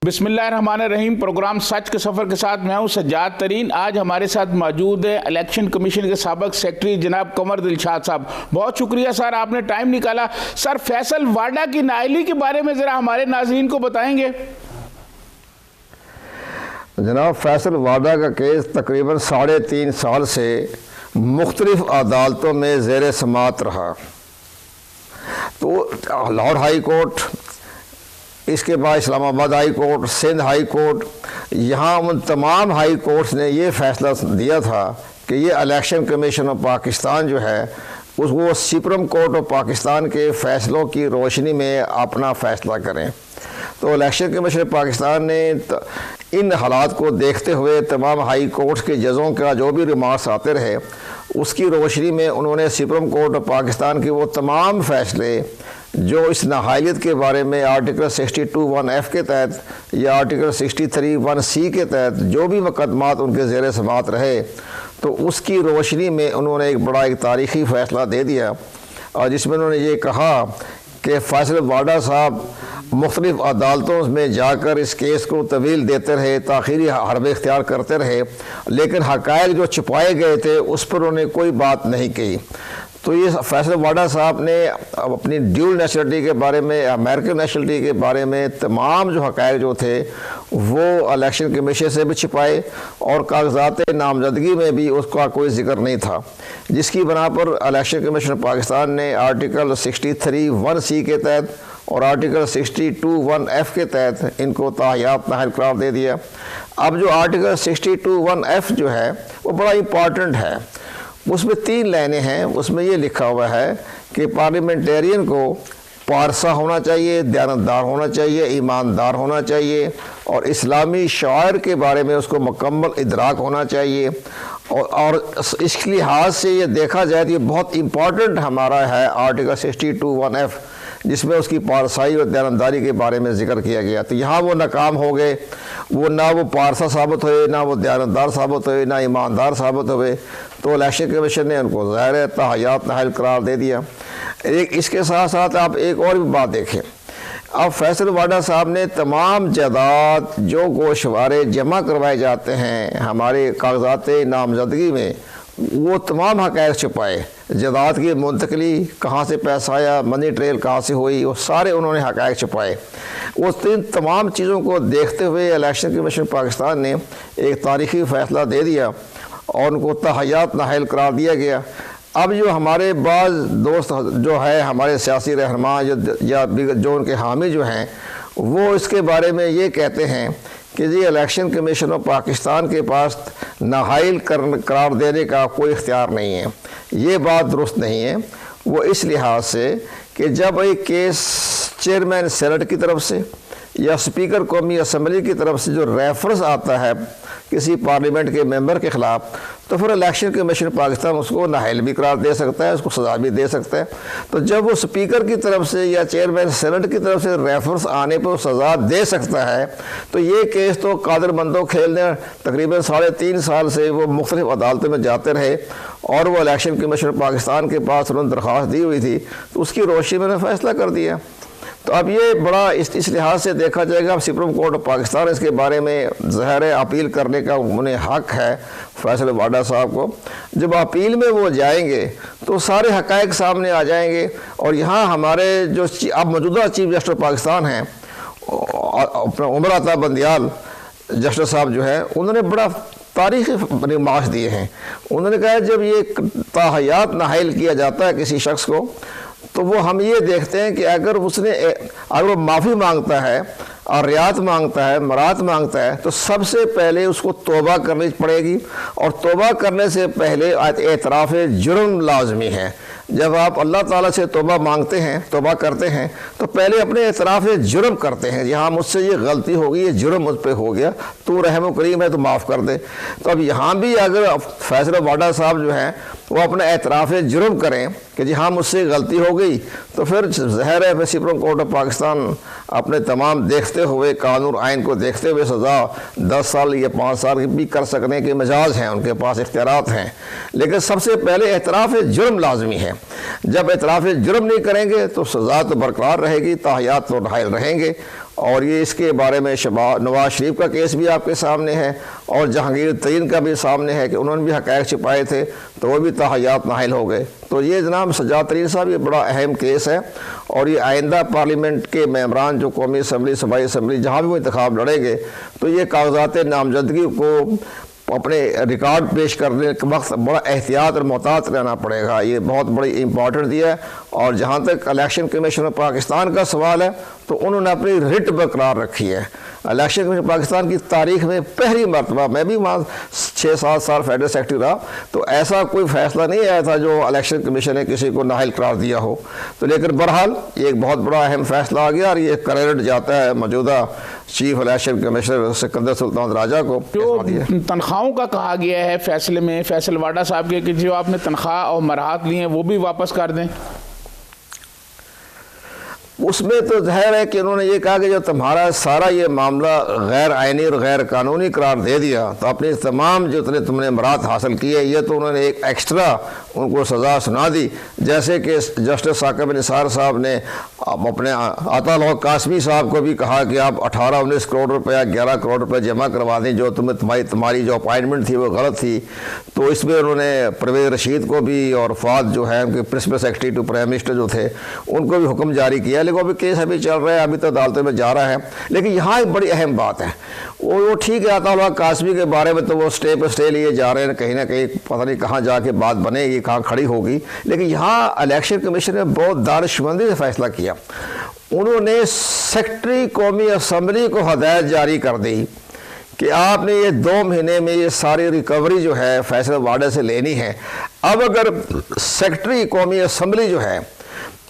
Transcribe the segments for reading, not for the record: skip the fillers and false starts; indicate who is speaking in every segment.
Speaker 1: بسم اللہ الرحمن الرحیم۔ پروگرام سچ کے سفر کے ساتھ میں ہوں سجاد ترین۔ آج ہمارے ساتھ موجود ہے الیکشن کمیشن کے سابق سیکرٹری جناب قمر دلشاد صاحب۔ بہت شکریہ سر، آپ نے ٹائم نکالا۔ سر، فیصل واڈا کی نااہلی کے بارے میں ذرا ہمارے ناظرین کو بتائیں گے؟
Speaker 2: جناب، فیصل واڈا کا کیس تقریباً 3.5 سال سے مختلف عدالتوں میں زیر سماعت رہا۔ تو لاہور ہائی کورٹ، اس کے بعد اسلام آباد high court, Sindh high court, یہاں ان تمام ہائی کورٹس نے یہ فیصلہ دیا تھا کہ یہ الیکشن کمیشن آف پاکستان جو ہے وہ سپریم کورٹ آف پاکستان کے فیصلوں کی روشنی میں اپنا فیصلہ کریں۔ تو الیکشن کمیشن پاکستان نے ان حالات کو دیکھتے ہوئے تمام ہائی کورٹس کے ججوں کا جو بھی ریمارکس آتے رہے، اس کی روشنی میں انہوں نے سپریم کورٹ آف پاکستان کے وہ تمام فیصلے جو اس نااہلیت کے بارے میں آرٹیکل 62(1)(f) کے تحت یا آرٹیکل 63(1)(c) کے تحت جو بھی مقدمات ان کے زیر سماعت رہے، تو اس کی روشنی میں انہوں نے ایک تاریخی فیصلہ دے دیا، اور جس میں انہوں نے یہ کہا کہ فیصل واڈا صاحب مختلف عدالتوں میں جا کر اس کیس کو طویل دیتے رہے، تاخیری حربے اختیار کرتے رہے، لیکن حقائق جو چھپائے گئے تھے اس پر انہوں نے کوئی بات نہیں کی۔ تو یہ فیصل واڈا صاحب نے اپنی ڈیول نیشنلٹی کے بارے میں، امریکن نیشنلٹی کے بارے میں تمام جو حقائق جو تھے وہ الیکشن کمیشن سے بھی چھپائے، اور کاغذات نامزدگی میں بھی اس کا کوئی ذکر نہیں تھا، جس کی بنا پر الیکشن کمیشن پاکستان نے آرٹیکل 63(1)(c) کے تحت اور آرٹیکل 62(1)(f) کے تحت ان کو تاحیات نااہل قرار دے دیا۔ اب جو آرٹیکل 62(1)(f) جو ہے وہ بڑا امپورٹنٹ ہے۔ اس میں 3 لائنیں ہیں۔ اس میں یہ لکھا ہوا ہے کہ پارلیمنٹیرین کو پارسا ہونا چاہیے، دیانتدار ہونا چاہیے، ایماندار ہونا چاہیے، اور اسلامی شعائر کے بارے میں اس کو مکمل ادراک ہونا چاہیے، اور اس لحاظ سے یہ دیکھا جائے تو یہ بہت امپورٹنٹ ہمارا ہے آرٹیکل 62(1)(f), جس میں اس کی پارسائی اور دیانتداری کے بارے میں ذکر کیا گیا۔ تو یہاں وہ ناکام ہو گئے، وہ نہ وہ پارسا ثابت ہوئے، نہ وہ دیانتدار ثابت ہوئے، نہ ایماندار ثابت ہوئے، تو الیکشن کمیشن نے ان کو ظاہر تاحیات نااہل قرار دے دیا۔ اس کے ساتھ ساتھ آپ ایک اور بھی بات دیکھیں۔ اب فیصل واڈا صاحب نے تمام جائیداد جو گوشوارے جمع کروائے جاتے ہیں ہمارے کاغذات نامزدگی میں، وہ تمام حقائق چھپائے۔ جائیداد کی منتقلی، کہاں سے پیسہ آیا، منی ٹریل کہاں سے ہوئی، وہ سارے انہوں نے حقائق چھپائے۔ وہ تمام چیزوں کو دیکھتے ہوئے الیکشن کمیشن پاکستان نے ایک تاریخی فیصلہ دے دیا اور ان کو تاحیات نااہل قرار دیا گیا۔ اب جو ہمارے بعض دوست جو ہے ہمارے سیاسی رہنما یا جو ان کے حامی جو ہیں، وہ اس کے بارے میں یہ کہتے ہیں کہ جی الیکشن کمیشن آف پاکستان کے پاس نااہل قرار دینے کا کوئی اختیار نہیں ہے۔ یہ بات درست نہیں ہے۔ وہ اس لحاظ سے کہ جب ایک کیس چیئرمین سینٹ کی طرف سے یا اسپیکر قومی اسمبلی کی طرف سے جو ریفرنس آتا ہے کسی پارلیمنٹ کے ممبر کے خلاف، تو پھر الیکشن کمیشن پاکستان اس کو نااہل بھی قرار دے سکتا ہے، اس کو سزا بھی دے سکتا ہے۔ تو جب وہ اسپیکر کی طرف سے یا چیئرمین سینٹ کی طرف سے ریفرنس آنے پر سزا دے سکتا ہے، تو یہ کیس تو قادر بندوں کھیلنے تقریباً 3.5 سال سے وہ مختلف عدالتوں میں جاتے رہے، اور وہ الیکشن کمیشن پاکستان کے پاس انہوں نے درخواست دی ہوئی تھی، تو اس کی روشنی میں نے فیصلہ کر دیا۔ تو اب یہ بڑا اس لحاظ سے دیکھا جائے گا، اب سپریم کورٹ آف پاکستان اس کے بارے میں ظاہر اپیل کرنے کا انہیں حق ہے فیصل واڈا صاحب کو۔ جب اپیل میں وہ جائیں گے تو سارے حقائق سامنے آ جائیں گے، اور یہاں ہمارے جو اب موجودہ چیف جسٹس پاکستان ہیں اپنا عمر عطا بندیال جسٹس صاحب جو ہیں، انہوں نے بڑا تاریخی ریمارکس دیے ہیں۔ انہوں نے کہا جب یہ تاحیات نااہل کیا جاتا ہے کسی شخص کو، تو وہ ہم یہ دیکھتے ہیں کہ اگر وہ معافی مانگتا ہے اور رعایت مانگتا ہے، مرات مانگتا ہے، تو سب سے پہلے اس کو توبہ کرنی پڑے گی، اور توبہ کرنے سے پہلے اعتراف جرم لازمی ہے۔ جب آپ اللہ تعالیٰ سے توبہ مانگتے ہیں، توبہ کرتے ہیں، تو پہلے اپنے اعتراف جرم کرتے ہیں، یہاں مجھ سے یہ غلطی ہو گئی، یہ جرم مجھ پہ ہو گیا، تو رحم و کریم ہے تو معاف کر دے۔ تو اب یہاں بھی اگر فیصل واڈا صاحب جو ہیں وہ اپنا اعتراف جرم کریں کہ جی ہاں مجھ سے غلطی ہو گئی، تو پھر ظاہر ہے سپریم کورٹ آف پاکستان اپنے تمام دیکھتے ہوئے، قانون آئین کو دیکھتے ہوئے سزا 10 سال یا 5 سال بھی کر سکنے کے مجاز ہیں، ان کے پاس اختیارات ہیں، لیکن سب سے پہلے اعتراف جرم لازمی ہے۔ جب اعتراف جرم نہیں کریں گے تو سزا تو برقرار رہے گی، تاحیات تو نااہل رہیں گے، اور یہ اس کے بارے میں نواز شریف کا کیس بھی آپ کے سامنے ہے اور جہانگیر ترین کا بھی سامنے ہے کہ انہوں نے بھی حقائق چھپائے تھے تو وہ بھی تاحیات نااہل ہو گئے. تو یہ جناب سجاد ترین صاحب یہ بڑا اہم کیس ہے اور یہ آئندہ پارلیمنٹ کے ممبران جو قومی اسمبلی صوبائی اسمبلی جہاں بھی وہ انتخاب لڑیں گے تو یہ کاغذات نامزدگی کو اپنے ریکارڈ پیش کرنے کے وقت بڑا احتیاط اور محتاط رہنا پڑے گا. یہ بہت بڑی امپورٹنٹ ہے. اور جہاں تک الیکشن کمیشن آف پاکستان کا سوال ہے تو انہوں نے اپنی رٹ برقرار رکھی ہے. الیکشن کمیشن پاکستان کی تاریخ میں پہلی مرتبہ, میں بھی وہاں 6-7 سال فیڈرل سیکرٹری رہا, تو ایسا کوئی فیصلہ نہیں آیا تھا جو الیکشن کمیشن نے کسی کو نااہل قرار دیا ہو. تو لیکن بہرحال یہ ایک بہت بڑا اہم فیصلہ آ گیا اور یہ کریڈٹ جاتا ہے موجودہ چیف الیکشن کمشنر سکندر سلطان راجہ کو.
Speaker 1: جو تنخواہوں کا کہا گیا ہے فیصلے میں فیصل واڈا صاحب کے کہ جو آپ نے تنخواہ اور مراحت لی ہیں وہ بھی واپس کر دیں,
Speaker 2: اس میں تو ظاہر ہے کہ انہوں نے یہ کہا کہ جو تمہارا سارا یہ معاملہ غیر آئینی اور غیر قانونی قرار دے دیا تو اپنی تمام جتنے تم نے مراد حاصل کی ہے یہ تو انہوں نے ایک ایکسٹرا ان کو سزا سنا دی. جیسے کہ جسٹس ثاقب نثار صاحب نے اپنے عطا اللہ قاسمی صاحب کو بھی کہا کہ آپ 18-19 کروڑ روپے 11 کروڑ روپے جمع کروا دیں جو تمہاری جو اپائنٹمنٹ تھی وہ غلط تھی. تو اس میں انہوں نے پرویز رشید کو بھی اور فواد جو ہے ان کے principal secretary to prime minister جو تھے ان کو بھی حکم جاری کیا. لیکن ابھی کیس ابھی چل رہا ہے, ابھی تو عدالتوں میں جا رہا ہے. لیکن یہاں ایک بڑی اہم بات ہے, وہ ٹھیک ہے عطا اللہ قاسمی کے بارے میں تو وہ اسٹے پہ اسٹے لیے جا رہے ہیں, کہیں نہ کہیں پتہ نہیں کہاں جا کے بات بنے گی, کہاں کھڑی ہوگی. لیکن یہاں الیکشن کمیشن نے بہت دانشمندی سے فیصلہ کیا. انہوں نے سیکرٹری قومی اسمبلی کو ہدایت جاری کر دی کہ آپ نے یہ 2 مہینے میں یہ ساری ریکوری جو ہے فیصل واڈا سے لینی ہے. اب اگر سیکرٹری قومی اسمبلی جو ہے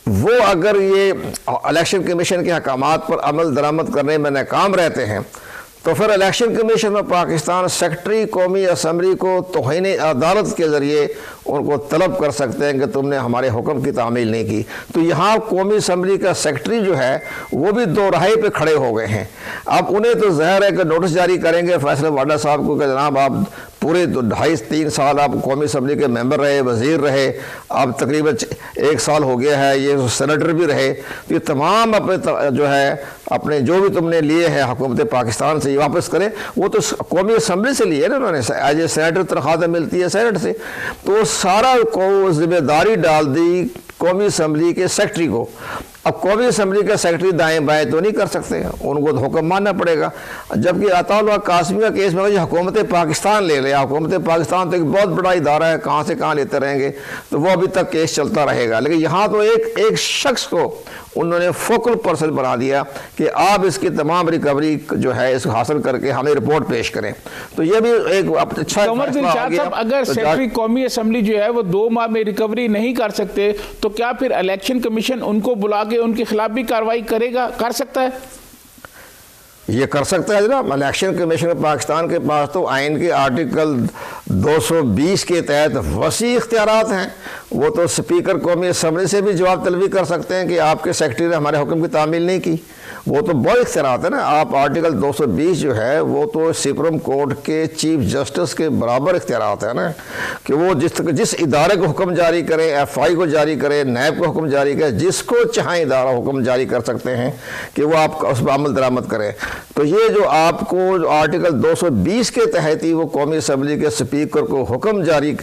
Speaker 2: وہ اگر یہ الیکشن کمیشن کے احکامات پر عمل درآمد کرنے میں ناکام رہتے ہیں تو پھر election commission of Pakistan secretary قومی اسمبلی کو توہین عدالت کے ذریعے ان کو طلب کر سکتے ہیں کہ تم نے ہمارے حکم کی تعمیل نہیں کی. تو یہاں قومی اسمبلی کا سیکرٹری جو ہے وہ بھی دو راہے پہ کھڑے ہو گئے ہیں. اب انہیں تو ظاہر ہے کہ نوٹس جاری کریں گے فیصل واڈا صاحب کو کہ جناب آپ پورے 2.5-3 سال آپ قومی اسمبلی کے ممبر رہے, وزیر رہے, اب تقریباً 1 سال ہو گیا ہے, یہ سینیٹر بھی رہے, تو یہ تمام اپنے جو ہے اپنے جو بھی تم نے لیے ہیں حکومت پاکستان سے یہ واپس کریں. وہ تو قومی اسمبلی سے لیے نا انہوں نے, ایز اے سینیٹر تنخواہ ملتی ہے سینٹ سے, تو سارا کو ذمہ داری ڈال دی قومی اسمبلی کے سیکرٹری کو. اب قومی اسمبلی کا سیکرٹری دائیں بائیں تو نہیں کر سکتے, ان کو تو حکم ماننا پڑے گا. جبکہ عطا اللہ قاسمی کا کیس میں حکومت پاکستان لے لیا, حکومت پاکستان تو ایک بہت بڑا ادارہ ہے, کہاں سے کہاں لیتے رہیں گے, تو وہ ابھی تک کیس چلتا رہے گا. لیکن یہاں تو ایک شخص کو انہوں نے فوکل پرسن بنا دیا کہ آپ اس کی تمام ریکوری جو ہے اس کو حاصل کر کے ہمیں رپورٹ پیش کریں. تو یہ بھی ایک اچھا
Speaker 1: قمر دلشاد صاحب, اگر سیکرٹری قومی اسمبلی جو ہے وہ 2 ماہ میں ریکوری نہیں کر سکتے تو کیا پھر الیکشن کمیشن ان کو بلا کے ان کے خلاف بھی کارروائی کر سکتا ہے؟
Speaker 2: یہ کر سکتا ہے جناب. الیکشن کمیشن پاکستان کے پاس تو آئین کے آرٹیکل 220 کے تحت وسیع اختیارات ہیں. وہ تو سپیکر قومی اسمبلی سے بھی جواب طلبی کر سکتے ہیں کہ آپ کے سیکرٹری نے ہمارے حکم کی تعمیل نہیں کی. وہ تو بہت اختیارات ہیں نا. آپ آرٹیکل 220 جو ہے وہ تو سپریم کورٹ کے چیف جسٹس کے برابر اختیارات ہیں نا, کہ وہ جس ادارے کو حکم جاری کرے, FI کو جاری کرے, نیب کو حکم جاری کرے, جس کو چاہیں ادارہ حکم جاری کر سکتے ہیں کہ وہ آپ اس پر عمل درآمد کرے. تو یہ جو آپ کو آرٹیکل 220 کے تحت ہی وہ قومی اسمبلی کے سپیکر کو حکم جاری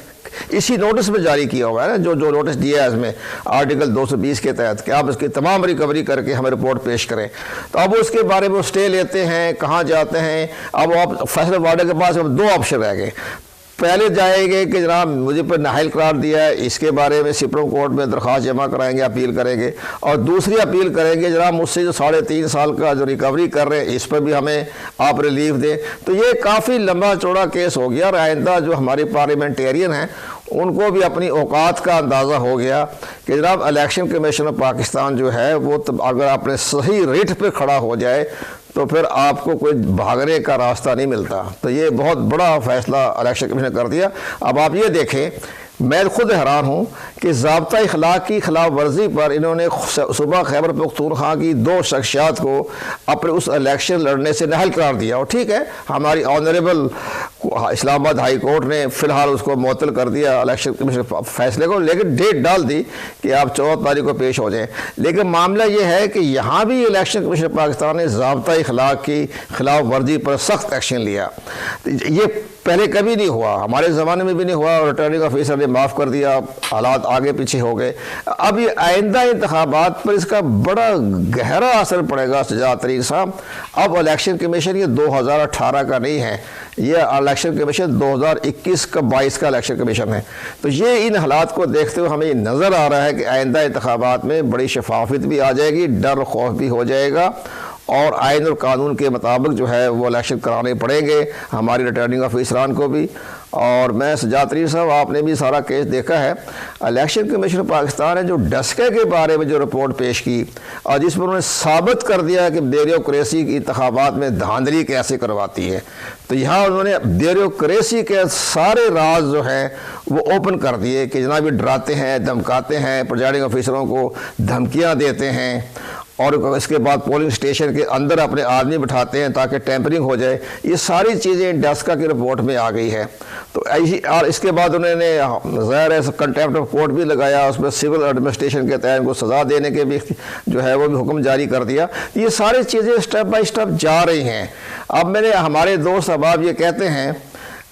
Speaker 2: اسی نوٹس میں جاری کیا ہوا ہے نا, جو نوٹس دیا ہے اس میں آرٹیکل 220 کے تحت کہ آپ اس کی تمام ریکوری کر کے ہمیں رپورٹ پیش کریں. تو اب اس کے بارے میں وہ اسٹے لیتے ہیں, کہاں جاتے ہیں. اب آپ فیصل واڈا کے پاس اب 2 آپشن رہ گئے. پہلے جائیں گے کہ جناب مجھے پر نااہل قرار دیا ہے, اس کے بارے میں سپریم کورٹ میں درخواست جمع کرائیں گے, اپیل کریں گے. اور دوسری اپیل کریں گے جناب مجھ سے جو 3.5 سال کا جو ریکوری کر رہے ہیں اس پر بھی ہمیں آپ ریلیف دیں. تو یہ کافی لمبا چوڑا کیس ہو گیا. اور آئندہ جو ہماری پارلیمنٹیرین ہیں ان کو بھی اپنی اوقات کا اندازہ ہو گیا کہ جناب الیکشن کمیشن آف پاکستان جو ہے وہ اگر اپنے صحیح ریٹ پہ کھڑا ہو جائے تو پھر آپ کو کوئی بھاگنے کا راستہ نہیں ملتا. تو یہ بہت بڑا فیصلہ الیکشن کمیشن نے کر دیا. اب آپ یہ دیکھیں, میں خود حیران ہوں کہ ضابطہ اخلاق کی خلاف ورزی پر انہوں نے صوبہ خیبر پختونخوا کی 2 شخصیات کو اپنے اس الیکشن لڑنے سے نااہل قرار دیا. اور ٹھیک ہے, ہماری آنریبل اسلام آباد ہائی کورٹ نے فی الحال اس کو معطل کر دیا الیکشن کمیشن فیصلے کو، لیکن ڈیٹ ڈال دی کہ آپ 14 تاریخ کو پیش ہو جائیں. لیکن معاملہ یہ ہے کہ یہاں بھی الیکشن کمیشن پاکستان نے ضابطۂ اخلاق کی خلاف ورزی پر سخت ایکشن لیا. یہ پہلے کبھی نہیں ہوا، ہمارے زمانے میں بھی نہیں ہوا، اور ریٹرننگ آفیسر نے معاف کر دیا، حالات آگے پیچھے ہو گئے. اب یہ آئندہ انتخابات پر اس کا بڑا گہرا اثر پڑے گا سجاد ترین صاحب. اب الیکشن کمیشن یہ 2018 کا نہیں ہے، یہ الیکشن کمیشن 2021 کا 22 کا الیکشن کمیشن ہے. تو یہ ان حالات کو دیکھتے ہوئے ہمیں یہ نظر آ رہا ہے کہ آئندہ انتخابات میں بڑی شفافیت بھی آ جائے گی، ڈر و خوف بھی ہو جائے گا، اور آئین اور قانون کے مطابق جو ہے وہ الیکشن کرانے پڑیں گے ہماری ریٹرننگ آفیسران کو بھی. اور میں سجاد ترین صاحب، آپ نے بھی سارا کیس دیکھا ہے. الیکشن کمیشن پاکستان نے جو ڈسکے کے بارے میں جو رپورٹ پیش کی اور جس پر انہوں نے ثابت کر دیا کہ بیوروکریسی کی انتخابات میں دھاندلی کیسے کرواتی ہے، تو یہاں انہوں نے بیوروکریسی کے سارے راز جو ہیں وہ اوپن کر دیے کہ جناب یہ ڈراتے ہیں، دھمکاتے ہیں، پریزائڈنگ آفیسروں کو دھمکیاں دیتے ہیں، اور اس کے بعد پولنگ اسٹیشن کے اندر اپنے آدمی بٹھاتے ہیں تاکہ ٹیمپرنگ ہو جائے. یہ ساری چیزیں ڈسکا کی رپورٹ میں آ گئی ہے. تو اور اس کے بعد انہوں نے ظاہر ہے کنٹیمپٹ آف کورٹ بھی لگایا، اس میں سول ایڈمنسٹریشن کے تحت ان کو سزا دینے کے بھی جو ہے وہ بھی حکم جاری کر دیا. یہ ساری چیزیں اسٹیپ بائی اسٹیپ جا رہی ہیں. اب میرے ہمارے دوست احباب یہ کہتے ہیں،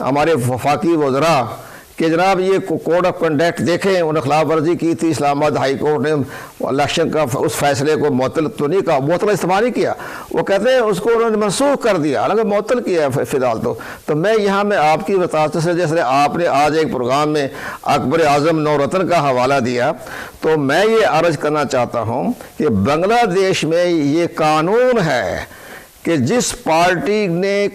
Speaker 2: ہمارے وفاقی وزراء، کہ جناب یہ کوڈ آف کنڈکٹ دیکھیں، انہوں نے خلاف ورزی کی تھی، اسلام آباد ہائی کورٹ نے الیکشن کا اس فیصلے کو معطل تو نہیں کہا، معطل استعمال نہیں کیا، وہ کہتے ہیں اس کو انہوں نے منسوخ کر دیا، حالانکہ معطل کیا ہے فی الحال. تو میں یہاں میں آپ کی وضاحت سے، جیسے آپ نے آج ایک پروگرام میں اکبر اعظم نورتن کا حوالہ دیا، تو میں یہ عرض کرنا چاہتا ہوں کہ بنگلہ دیش میں یہ قانون ہے کہ جس پارٹی نے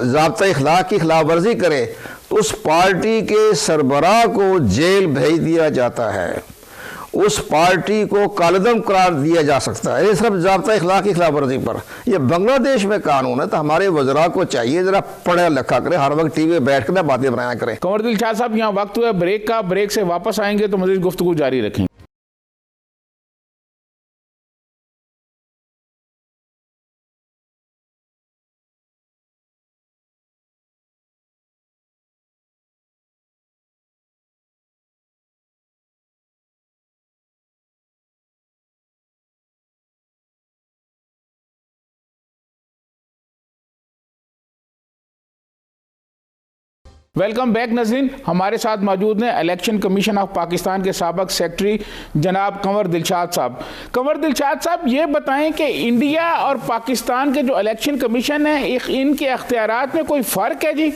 Speaker 2: ضابطۂ اخلاق کی خلاف ورزی کرے تو اس پارٹی کے سربراہ کو جیل بھیج دیا جاتا ہے، اس پارٹی کو کالعدم قرار دیا جا سکتا ہے، یہ سب ضابطۂ اخلاق کی خلاف ورزی پر. یہ بنگلہ دیش میں قانون ہے. تو ہمارے وزراء کو چاہیے ذرا پڑھا لکھا کرے، ہر وقت ٹی وی بیٹھ کر باتیں بنایا کریں.
Speaker 1: قمر دل شاہ صاحب، یہاں وقت ہوا بریک کا، بریک سے واپس آئیں گے تو مزید گفتگو جاری رکھیں. ویلکم بیک ناظرین. ہمارے ساتھ موجود ہیں الیکشن کمیشن آف پاکستان کے سابق سیکرٹری جناب قمر دلشاد صاحب. قمر دلشاد صاحب، یہ بتائیں کہ انڈیا اور پاکستان کے جو الیکشن کمیشن ہیں، ان کے اختیارات میں کوئی فرق ہے؟ جی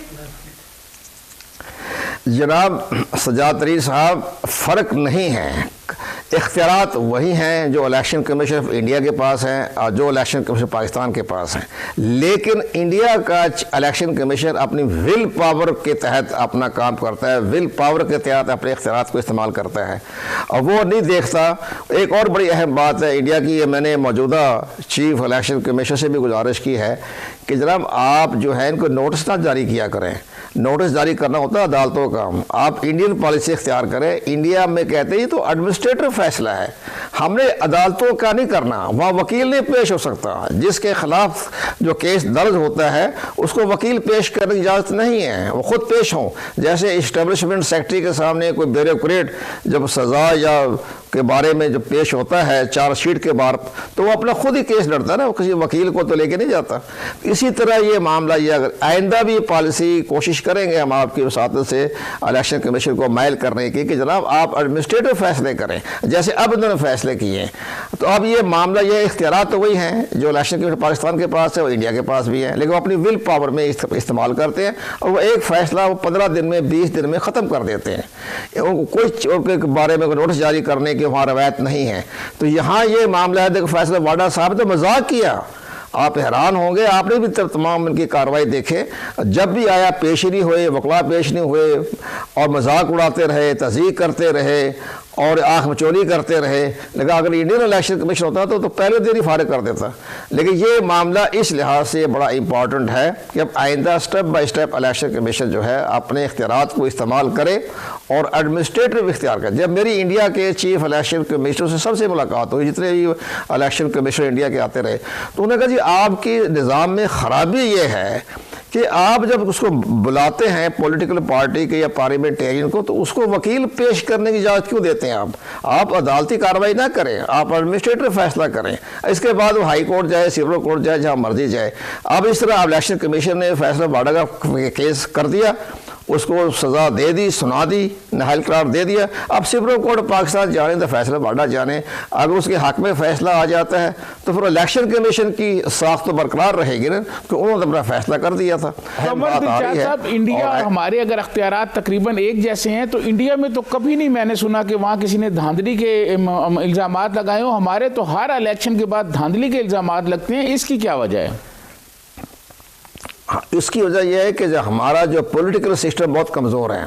Speaker 2: جناب سجاد ترین صاحب، فرق نہیں ہے. اختیارات وہی ہیں جو الیکشن کمیشن آف انڈیا کے پاس ہیں اور جو الیکشن کمیشن پاکستان کے پاس ہیں. لیکن انڈیا کا الیکشن کمیشن اپنی ول پاور کے تحت اپنا کام کرتا ہے، ول پاور کے تحت اپنے اختیارات کو استعمال کرتا ہے، اور وہ نہیں دیکھتا. ایک اور بڑی اہم بات ہے انڈیا کی، میں نے موجودہ چیف الیکشن کمیشن سے بھی گزارش کی ہے کہ جناب آپ جو ہے ان کو نوٹس نہ جاری کیا کریں. نوٹس جاری کرنا ہوتا ہے عدالتوں کا، آپ انڈین پالیسی اختیار کریں. انڈیا میں کہتے ہیں تو ایڈمنسٹریٹو فیصلہ ہے، ہم نے عدالتوں کا نہیں کرنا. وہاں وکیل نہیں پیش ہو سکتا، جس کے خلاف جو کیس درج ہوتا ہے اس کو وکیل پیش کرنے کی اجازت نہیں ہے، وہ خود پیش ہوں. جیسے اسٹیبلشمنٹ سیکرٹری کے سامنے کوئی بیوروکریٹ جب سزا یا کے بارے میں جب پیش ہوتا ہے چارج شیٹ کے بار، تو وہ اپنا خود ہی کیس لڑتا ہے نا، وہ کسی وکیل کو تو لے کے نہیں جاتا. اسی طرح یہ معاملہ، یہ اگر آئندہ بھی پالیسی کوشش کریں گے ہم آپ کی وساطت سے الیکشن کمیشن کو مائل کرنے کی کہ جناب آپ ایڈمنسٹریٹو فیصلے کریں جیسے اب انہوں نے فیصلے کیے ہیں. تو اب یہ معاملہ، یہ اختیارات تو وہی ہیں جو الیکشن کمیشن پاکستان کے پاس ہے، وہ انڈیا کے پاس بھی ہے، لیکن وہ اپنی ول پاور میں استعمال کرتے ہیں، اور وہ ایک فیصلہ وہ 15 دن میں 20 دن میں ختم کر دیتے ہیں. کوئی ان کے بارے میں نوٹس جاری کرنے کی وہاں روایت نہیں ہے. تو یہاں یہ معاملہ ہے، دیکھو فیصلہ واڈا صاحب نے مذاق کیا، آپ حیران ہوں گے، آپ نے بھی تمام ان کی کارروائی دیکھے. جب بھی آیا پیش نہیں ہوئے، وکلا پیش نہیں ہوئے، اور مذاق اڑاتے رہے، تضحیق کرتے رہے اور آنکھ مچولی کرتے رہے. لیکن اگر انڈین الیکشن کمیشن ہوتا تو پہلے دن ہی فارغ کر دیتا. لیکن یہ معاملہ اس لحاظ سے بڑا امپورٹنٹ ہے کہ اب آئندہ step by step election commission جو ہے اپنے اختیارات کو استعمال کرے اور ایڈمنسٹریٹو اختیار کرے. جب میری انڈیا کے چیف الیکشن کمیشنر سے سب سے ملاقات ہوئی، جتنے بھی الیکشن کمیشنر انڈیا کے آتے رہے، تو انہوں نے کہا جی آپ کی نظام میں خرابی یہ ہے کہ آپ جب اس کو بلاتے ہیں پولیٹیکل پارٹی کے یا پارلیمنٹیرین کو تو اس کو وکیل پیش کرنے کی اجازت کیوں دیتے ہیں آپ عدالتی کارروائی نہ کریں, آپ ایڈمنسٹریٹو فیصلہ کریں, اس کے بعد وہ ہائی کورٹ جائے, سپریم کورٹ جائے, جہاں مرضی جائے. اب اس طرح الیکشن کمیشن نے فیصلہ واڈا کا کیس کر دیا, اس کو سزا دے دی, سنا دی, نااہل قرار دے دیا. اب سپریم کورٹ پاکستان جانے تو فیصلہ واڈا جانے, اگر اس کے حق میں فیصلہ آ جاتا ہے تو پھر الیکشن کمیشن کی ساخت تو برقرار رہے گی نا, کہ انہوں نے اپنا فیصلہ کر دیا تھا.
Speaker 1: قمر دلشاد صاحب, انڈیا اور ہمارے اگر اختیارات تقریباً ایک جیسے ہیں تو انڈیا میں تو کبھی نہیں میں نے سنا کہ وہاں کسی نے دھاندلی کے الزامات لگائے ہوں. ہمارے تو ہر الیکشن کے بعد دھاندلی کے الزامات لگتے ہیں, اس کی کیا وجہ ہے؟
Speaker 2: اس کی وجہ یہ ہے کہ ہمارا جو پولیٹیکل سسٹم بہت کمزور ہے,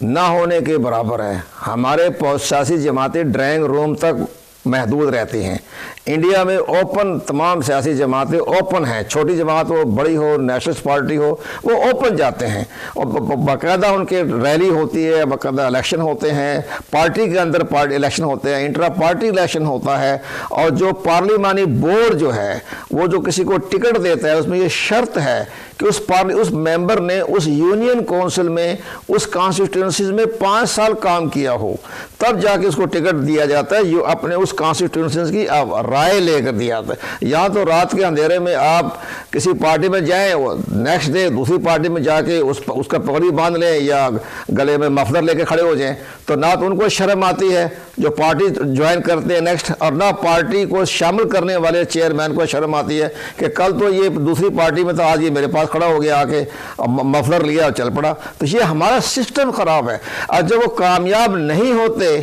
Speaker 2: نہ ہونے کے برابر ہے. ہمارے سیاسی جماعتیں ڈرائنگ روم تک محدود رہتی ہیں. انڈیا میں اوپن تمام سیاسی جماعتیں اوپن ہیں, چھوٹی جماعت ہو, بڑی ہو, نیشنلسٹ پارٹی ہو, وہ اوپن جاتے ہیں اور باقاعدہ ان کے ریلی ہوتی ہے, باقاعدہ الیکشن ہوتے ہیں, پارٹی کے اندر الیکشن ہوتے ہیں, انٹرا پارٹی الیکشن ہوتا ہے. اور جو پارلیمانی بورڈ جو ہے وہ جو کسی کو ٹکٹ دیتا ہے اس میں یہ شرط ہے کہ اس ممبر نے اس یونین کونسل میں اس کانسٹیٹوئنسیز میں 5 سال کام کیا ہو, تب جا کے اس کو ٹکٹ دیا جاتا ہے. یہ اپنے اس کانسٹیٹوئنسیز کی رائے لے کر دیا جاتا ہے. یہاں تو رات کے اندھیرے میں آپ کسی پارٹی میں جائیں, نیکسٹ ڈے دوسری پارٹی میں جا کے اس کا پگڑی باندھ لیں یا گلے میں مفلر لے کے کھڑے ہو جائیں, تو نہ تو ان کو شرم آتی ہے جو پارٹی جوائن کرتے ہیں نیکسٹ, اور نہ پارٹی کو شامل کرنے والے چیئرمین کو شرم آتی ہے کہ کل تو یہ دوسری پارٹی میں تھا, آج یہ میرے پاس کھڑا ہو گیا, آ کے مفلر لیا اور چل پڑا. تو یہ ہمارا سسٹم خراب ہے. اور جب وہ کامیاب نہیں ہوتے,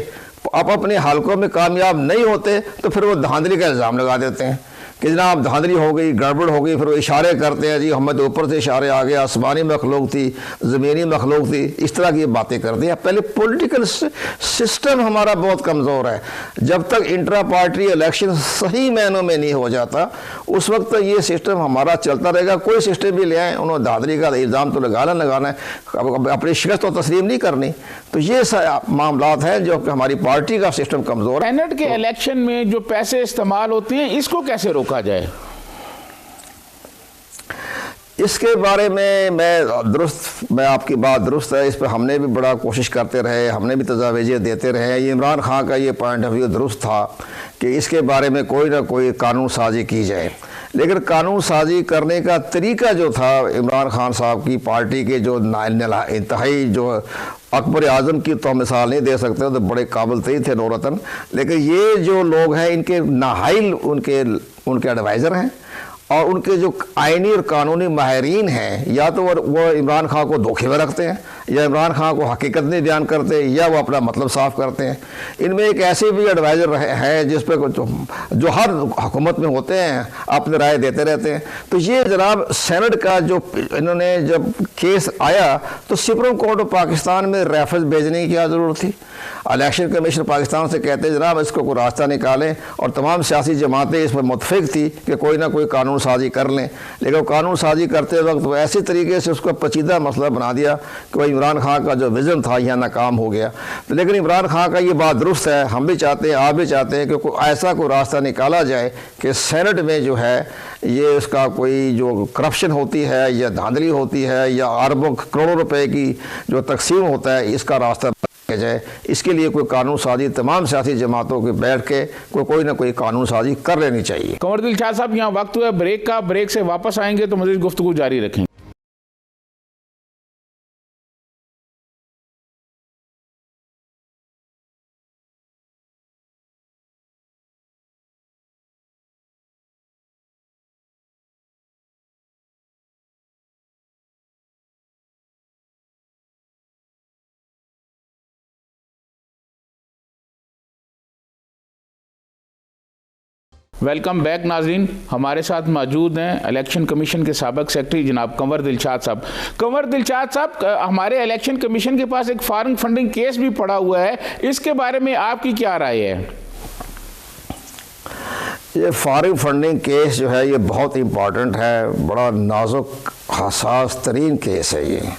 Speaker 2: آپ اپنے حلقوں میں کامیاب نہیں ہوتے, تو پھر وہ دھاندلی کا الزام لگا دیتے ہیں کہ جناب دھاندلی ہو گئی, گڑبڑ ہو گئی. پھر وہ اشارے کرتے ہیں, جی ہمیں تو اوپر سے اشارے آ گیا, آسمانی مخلوق تھی, زمینی مخلوق تھی, اس طرح کی باتیں کرتے ہیں. پہلے پولیٹیکل سسٹم ہمارا بہت کمزور ہے. جب تک انٹرا پارٹی الیکشن صحیح معنوں میں نہیں ہو جاتا, اس وقت تک یہ سسٹم ہمارا چلتا رہے گا. کوئی سسٹم بھی لے آئیں, انہوں نے دھاندلی کا الزام تو لگانا ہے, اپنی شکست تو تسلیم نہیں کرنی. تو یہ معاملات ہیں جو کہ ہماری پارٹی کا سسٹم کمزور ہے.
Speaker 1: سینٹ کے الیکشن میں جو پیسے استعمال ہوتے ہیں, اس کو کیسے روکا جائے؟
Speaker 2: اس کے بارے میں آپ کی بات درست ہے. اس پہ ہم نے بھی بڑا کوشش کرتے رہے, ہم نے بھی تجاویزیں دیتے رہے. یہ عمران خان کا یہ پوائنٹ آف ویو درست تھا کہ اس کے بارے میں کوئی نہ کوئی قانون سازی کی جائے. لیکن قانون سازی کرنے کا طریقہ جو تھا, عمران خان صاحب کی پارٹی کے جو انتہائی جو اکبر اعظم کی تو مثال نہیں دے سکتے, تو بڑے قابل ترین تھے نورتن, لیکن یہ جو لوگ ہیں ان کے ناحائل ان کے ایڈوائزر ہیں, اور ان کے جو آئینی اور قانونی ماہرین ہیں, یا تو وہ عمران خان کو دھوکے میں رکھتے ہیں, یا عمران خان کو حقیقت نہیں بیان کرتے, یا وہ اپنا مطلب صاف کرتے ہیں. ان میں ایک ایسے بھی ایڈوائزر ہیں جس پہ جو ہر حکومت میں ہوتے ہیں, اپنی رائے دیتے رہتے ہیں. تو یہ جناب سینٹ کا جو انہوں نے جب کیس آیا تو سپریم کورٹ آف پاکستان میں ریفرنس بھیجنے کی کیا ضرورت تھی؟ الیکشن کمیشن پاکستان سے کہتے ہیں جناب اس کو کوئی راستہ نکالیں, اور تمام سیاسی جماعتیں اس پر متفق تھی کہ کوئی نہ کوئی قانون سازی کر لیں. لیکن وہ قانون سازی کرتے وقت وہ ایسی طریقے سے اس کو پیچیدہ مسئلہ بنا دیا کہ وہ عمران خان کا جو ویژن تھا یہ ناکام ہو گیا. لیکن عمران خان کا یہ بات درست ہے, ہم بھی چاہتے ہیں, آپ بھی چاہتے ہیں کہ کوئی ایسا کوئی راستہ نکالا جائے کہ سینٹ میں جو ہے یہ اس کا کوئی جو کرپشن ہوتی ہے یا دھاندلی ہوتی ہے یا اربوں کروڑوں روپے کی جو تقسیم ہوتا ہے, اس کا راستہ جائے. اس کے لیے کوئی قانون سازی تمام سیاسی جماعتوں کے بیٹھ کے کوئی نہ کوئی قانون سازی کر لینی چاہیے.
Speaker 1: قمر دلشاد صاحب, یہاں وقت ہوا بریک کا, بریک سے واپس آئیں گے تو مزید گفتگو جاری رکھیں گے. ویلکم بیک ناظرین, ہمارے ساتھ موجود ہیں الیکشن کمیشن کے سابق سیکرٹری جناب قمر دلشاد صاحب. قمر دلشاد صاحب, ہمارے الیکشن کمیشن کے پاس ایک فارن فنڈنگ کیس بھی پڑا ہوا ہے, اس کے بارے میں آپ کی کیا رائے ہے؟
Speaker 2: یہ فارن فنڈنگ کیس جو ہے یہ بہت امپورٹنٹ ہے, بڑا نازک حساس ترین کیس ہے یہ,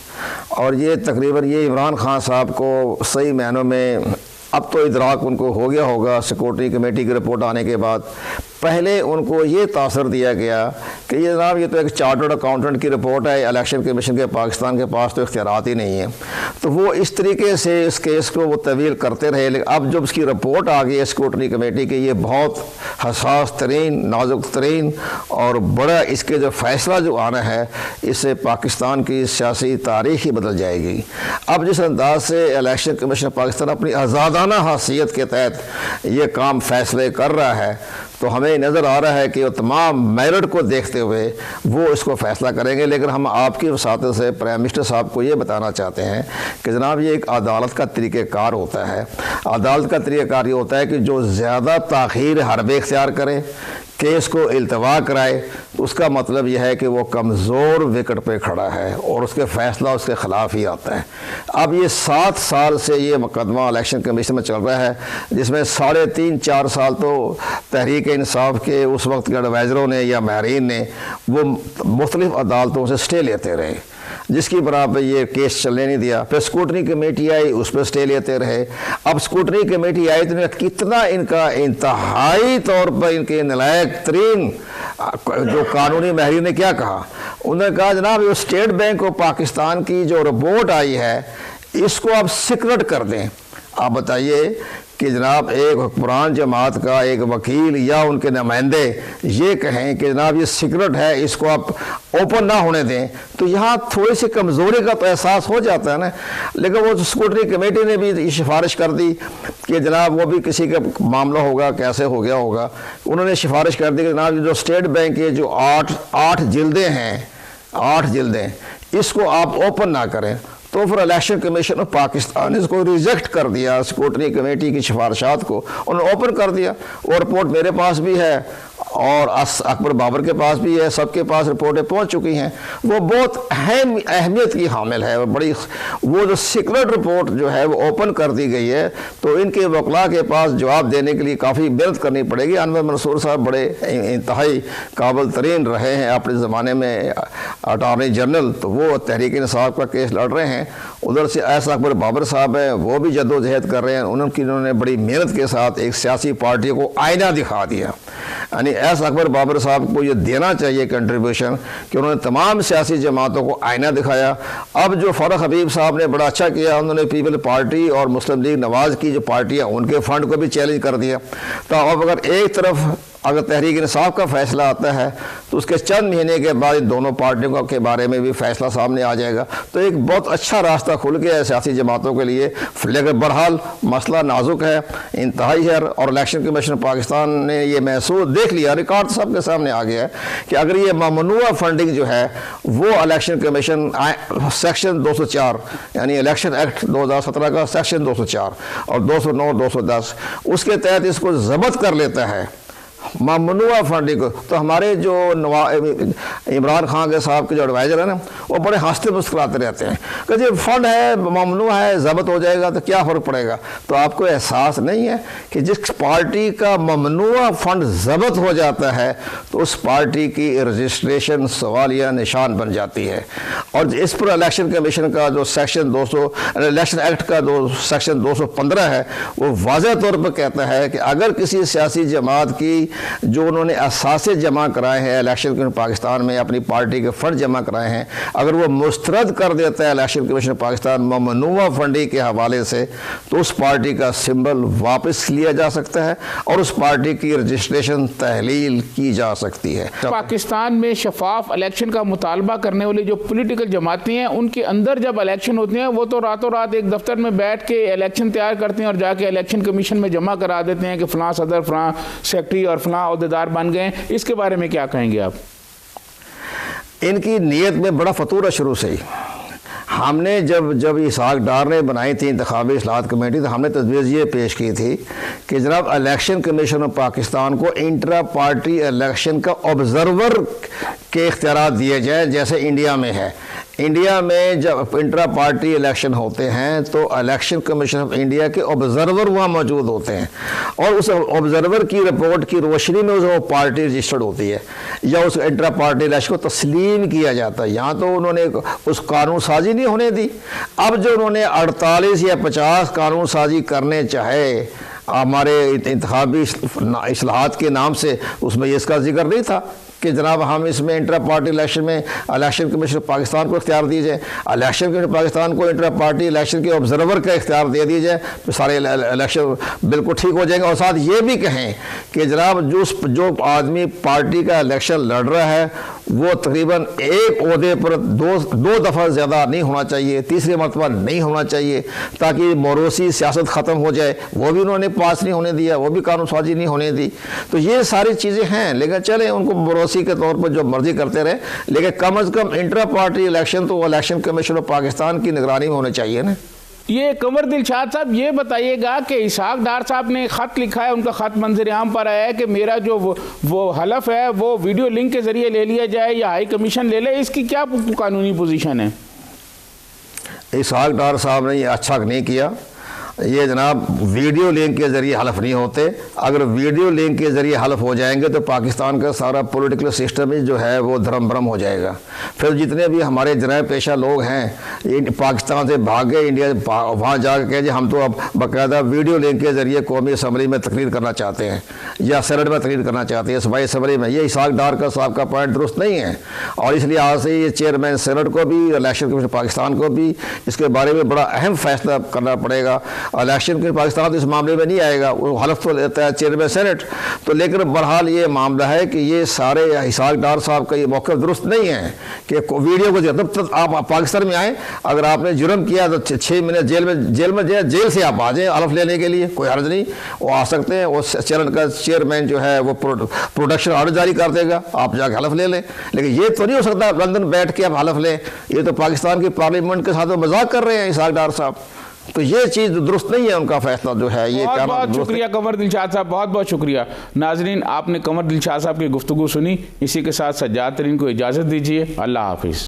Speaker 2: اور یہ تقریباً یہ عمران خان صاحب کو صحیح معنوں میں اب تو ادراک ان کو ہو گیا ہوگا سیکورٹی کمیٹی کی رپورٹ آنے کے بعد. پہلے ان کو یہ تاثر دیا گیا کہ یہ جناب یہ تو ایک چارٹرڈ اکاؤنٹنٹ کی رپورٹ ہے، الیکشن کمیشن کے پاکستان کے پاس تو اختیارات ہی نہیں ہیں، تو وہ اس طریقے سے اس کیس کو وہ طویل کرتے رہے۔ لیکن اب جب اس کی رپورٹ آ گئی اسکروٹنی کمیٹی کی، یہ بہت حساس ترین، نازک ترین اور بڑا، اس کے جو فیصلہ جو آنا ہے اس سے پاکستان کی سیاسی تاریخ ہی بدل جائے گی۔ اب جس انداز سے الیکشن کمیشن پاکستان اپنی آزادانہ حیثیت کے تحت یہ کام فیصلے کر رہا ہے، تو ہمیں نظر آ رہا ہے کہ وہ تمام میرٹ کو دیکھتے ہوئے وہ اس کو فیصلہ کریں گے۔ لیکن ہم آپ کی وساطت سے پرائم منسٹر صاحب کو یہ بتانا چاہتے ہیں کہ جناب یہ ایک عدالت کا طریقہ کار ہوتا ہے۔ عدالت کا طریقہ کار یہ ہوتا ہے کہ جو زیادہ تاخیر حربے اختیار کرے، کیس کو التوا کرائے، تو اس کا مطلب یہ ہے کہ وہ کمزور وکٹ پہ کھڑا ہے اور اس کے فیصلہ اس کے خلاف ہی آتا ہے۔ اب یہ 7 سال سے یہ مقدمہ الیکشن کمیشن میں چل رہا ہے، جس میں 3.5-4 سال تو تحریک انصاف کے اس وقت کے ایڈوائزروں نے یا ماہرین نے وہ مختلف عدالتوں سے سٹے لیتے رہے، جس کی بنا پہ یہ کیس چلنے نہیں دیا۔ پھر اسکروٹنی کمیٹی آئی، اس پہ سٹے لیتے رہے۔ اب اسکروٹنی کمیٹی آئی تو کتنا ان کا انتہائی طور پر ان کے نالائق ترین جو قانونی ماہرین نے کیا کہا، انہوں نے کہا جناب یہ اسٹیٹ بینک آف پاکستان کی جو رپورٹ آئی ہے اس کو آپ سیکرٹ کر دیں۔ آپ بتائیے کہ جناب ایک حکمران جماعت کا ایک وکیل یا ان کے نمائندے یہ کہیں کہ جناب یہ سیکرٹ ہے، اس کو آپ اوپن نہ ہونے دیں، تو یہاں تھوڑی سی کمزوری کا تو احساس ہو جاتا ہے نا۔ لیکن وہ اسکروٹنی کمیٹی نے بھی یہ سفارش کر دی کہ جناب وہ بھی کسی کا معاملہ ہوگا، کیسے ہو گیا ہوگا، انہوں نے سفارش کر دی کہ جناب جو اسٹیٹ بینک کے جو 8 جلدیں ہیں، 8 جلدیں، اس کو آپ اوپن نہ کریں۔ تو پھر الیکشن کمیشن آف پاکستان اس کو ریجیکٹ کر دیا، اسکروٹنی کمیٹی کی سفارشات کو انہوں نے اوپن کر دیا۔ وہ رپورٹ میرے پاس بھی ہے اور اکبر بابر کے پاس بھی ہے، سب کے پاس رپورٹیں پہنچ چکی ہیں۔ وہ بہت اہمیت کی حامل ہے، بڑی وہ جو سیکرٹ رپورٹ جو ہے وہ اوپن کر دی گئی ہے، تو ان کے وکلاء کے پاس جواب دینے کے لیے کافی محنت کرنی پڑے گی۔ انور منصور صاحب بڑے انتہائی قابل ترین رہے ہیں اپنے زمانے میں اٹارنی جنرل، تو وہ تحریک انصاف کا کیس لڑ رہے ہیں۔ ادھر سے ایس اکبر بابر صاحب ہیں، وہ بھی جد و جہد کر رہے ہیں، انہوں نے بڑی محنت کے ساتھ ایک سیاسی پارٹی کو آئینہ دکھا دیا۔ یعنی ایس اکبر بابر صاحب کو یہ دینا چاہیے کنٹریبیوشن کہ انہوں نے تمام سیاسی جماعتوں کو آئینہ دکھایا۔ اب جو فرق حبیب صاحب نے بڑا اچھا کیا، انہوں نے پیپل پارٹی اور مسلم لیگ نواز کی جو پارٹیاں ان کے فنڈ کو بھی چیلنج کر دیا۔ تو اب اگر ایک طرف اگر تحریک انصاف کا فیصلہ آتا ہے تو اس کے چند مہینے کے بعد ان دونوں پارٹیوں کے بارے میں بھی فیصلہ سامنے آ جائے گا، تو ایک بہت اچھا راستہ کھل گیا ہے سیاسی جماعتوں کے لیے۔ لیکن بہرحال مسئلہ نازک ہے، انتہائی ہے، اور الیکشن کمیشن پاکستان نے یہ محسوس دیکھ لیا، ریکارڈ سب کے سامنے آ گیا ہے کہ اگر یہ ممنوع فنڈنگ جو ہے وہ الیکشن کمیشن سیکشن 204 یعنی الیکشن ایکٹ 2017 کا سیکشن 204 اور 209 210 اس کے تحت اس کو ضبط کر لیتا ہے ممنوع فنڈنگ کو، تو ہمارے جو عمران خان کے صاحب کے جو ایڈوائزر ہیں نا، وہ بڑے ہنستے مسکراتے رہتے ہیں کہ جی فنڈ ہے، ممنوع ہے، ضبط ہو جائے گا تو کیا فرق پڑے گا۔ تو آپ کو احساس نہیں ہے کہ جس پارٹی کا ممنوع فنڈ ضبط ہو جاتا ہے تو اس پارٹی کی رجسٹریشن سوالیہ نشان بن جاتی ہے۔ اور اس پر الیکشن کمیشن کا جو سیکشن 200 الیکشن ایکٹ کا جو سیکشن 215 ہے وہ واضح طور پر کہتا ہے کہ اگر کسی سیاسی جماعت کی جو انہوں نے اثاثے جمع کرائے ہیں الیکشن کمیشن پاکستان میں، اپنی پارٹی کے فنڈ جمع کرائے ہیں، اگر وہ مسترد کر دیتا ہے الیکشن کمیشن پاکستان ممنوع فنڈنگ کے حوالے سے، تو اس پارٹی کا سمبل واپس لیا جا سکتا ہے اور اس پارٹی کی رجسٹریشن تحلیل کی جا سکتی ہے۔
Speaker 1: پاکستان میں شفاف الیکشن کا مطالبہ کرنے والی جو پولیٹیکل جماعتیں ہیں، ان کے اندر جب الیکشن ہوتے ہیں وہ تو راتوں رات ایک دفتر میں بیٹھ کے الیکشن تیار کرتے ہیں اور جا کے الیکشن کمیشن میں جمع کرا دیتے ہیں کہ فلاں صدر، فلاں سیکٹری اور فلاں عہدیدار بن گئے ہیں۔ اس کے بارے میں کیا کہیں گے آپ؟
Speaker 2: ان کی نیت میں بڑا فطور ہے شروع سے ہی۔ ہم نے جب اسحاق ڈار نے بنائی تھی انتخابی اصلاحات کمیٹی، تو ہم نے تجویز یہ پیش کی تھی کہ جناب الیکشن کمیشن آف پاکستان کو انٹرا پارٹی الیکشن کا آبزرور کے اختیارات دیے جائیں جیسے انڈیا میں ہے۔ انڈیا میں جب انٹرا پارٹی الیکشن ہوتے ہیں تو الیکشن کمیشن آف انڈیا کے آبزرور وہاں موجود ہوتے ہیں، اور اس آبزرور کی رپورٹ کی روشنی میں وہ پارٹی رجسٹرڈ ہوتی ہے یا اس انٹرا پارٹی الیکشن کو تسلیم کیا جاتا ہے۔ یہاں تو انہوں نے اس قانون سازی نہیں ہونے دی۔ اب جو انہوں نے 48 یا 50 قانون سازی کرنے چاہے ہمارے انتخابی اصلاحات کے نام سے اس میں اس کا ذکر نہیں تھا کہ جناب ہم اس میں انٹرا پارٹی الیکشن میں الیکشن کمیشن پاکستان کو اختیار دیجیے، الیکشن کمیشن پاکستان کو انٹرا پارٹی الیکشن کے آبزرور کا اختیار دے دیجیے، تو سارے الیکشن بالکل ٹھیک ہو جائیں گے۔ اور ساتھ یہ بھی کہیں کہ جناب جو آدمی پارٹی کا الیکشن لڑ رہا ہے وہ تقریباً ایک عہدے پر دو دفعہ زیادہ نہیں ہونا چاہیے، تیسری مرتبہ نہیں ہونا چاہیے، تاکہ موروثی سیاست ختم ہو جائے۔ وہ بھی انہوں نے پاس نہیں ہونے دیا، وہ بھی قانون سازی نہیں ہونے دی۔ تو یہ ساری چیزیں ہیں، لیکن چلیں ان کو موروثی کے طور پر جو مرضی کرتے رہے، لیکن کم از کم انٹرا پارٹی الیکشن تو الیکشن کمیشن آف پاکستان کی نگرانی میں ہونے چاہیے نا۔
Speaker 1: یہ قمر دلشاد صاحب یہ بتائیے گا کہ اسحاق ڈار صاحب نے خط لکھا ہے، ان کا خط منظر عام پر آیا ہے کہ میرا جو وہ حلف ہے وہ ویڈیو لنک کے ذریعے لے لیا جائے یا ہائی کمیشن لے لے، اس کی کیا قانونی پوزیشن ہے؟
Speaker 2: اسحاق ڈار صاحب نے یہ اچھا نہیں کیا۔ یہ جناب ویڈیو لنک کے ذریعے حلف نہیں ہوتے۔ اگر ویڈیو لنک کے ذریعے حلف ہو جائیں گے تو پاکستان کا سارا پولیٹیکل سسٹم ہی جو ہے وہ دھرم برم ہو جائے گا۔ پھر جتنے بھی ہمارے جرائم پیشہ لوگ ہیں پاکستان سے بھاگ گئے انڈیا، وہاں جا کے جی ہم تو اب باقاعدہ ویڈیو لنک کے ذریعے قومی اسمبلی میں تقریر کرنا چاہتے ہیں یا سینٹ میں تقریر کرنا چاہتے ہیں، صوبائی اسمبلی میں۔ یہ اسحاق ڈار کا صاحب کا پوائنٹ درست نہیں ہے، اور اس لیے آج سے یہ چیئرمین سینٹ کو بھی، الیکشن کمیشن پاکستان کو بھی اس کے بارے میں بڑا اہم فیصلہ کرنا پڑے گا۔ الیکشن کمیشن پاکستان تو اس معاملے میں نہیں آئے گا، وہ حلف تو لیتا ہے چیئرمین سینٹ تو، لیکن بہرحال یہ معاملہ ہے کہ یہ سارے اسحاق ڈار صاحب کا یہ موقف درست نہیں ہے کہ ویڈیو کو جب تک آپ پاکستان میں آئیں، اگر آپ نے جرم کیا تو 6 مہینے جیل سے آپ آ جائیں حلف لینے کے لیے، کوئی حرج نہیں، وہ آ سکتے ہیں۔ وہ چینل کا چیئرمین جو ہے وہ پروڈکشن آرڈر جاری کر دے گا، آپ جا کے حلف لے لیں۔ لیکن یہ تو نہیں ہو سکتا لندن بیٹھ کے آپ حلف لیں، یہ تو پاکستان کی پارلیمنٹ کے ساتھ مذاق کر رہے ہیں اسحاق ڈار صاحب، تو یہ چیز درست نہیں ہے، ان کا فیصلہ جو ہے یہ
Speaker 1: بہت بہت شکریہ قمر دلشاد صاحب، بہت بہت شکریہ۔ ناظرین آپ نے قمر دلشاد صاحب کی گفتگو سنی، اسی کے ساتھ سجاد ترین کو اجازت دیجیے، اللہ حافظ۔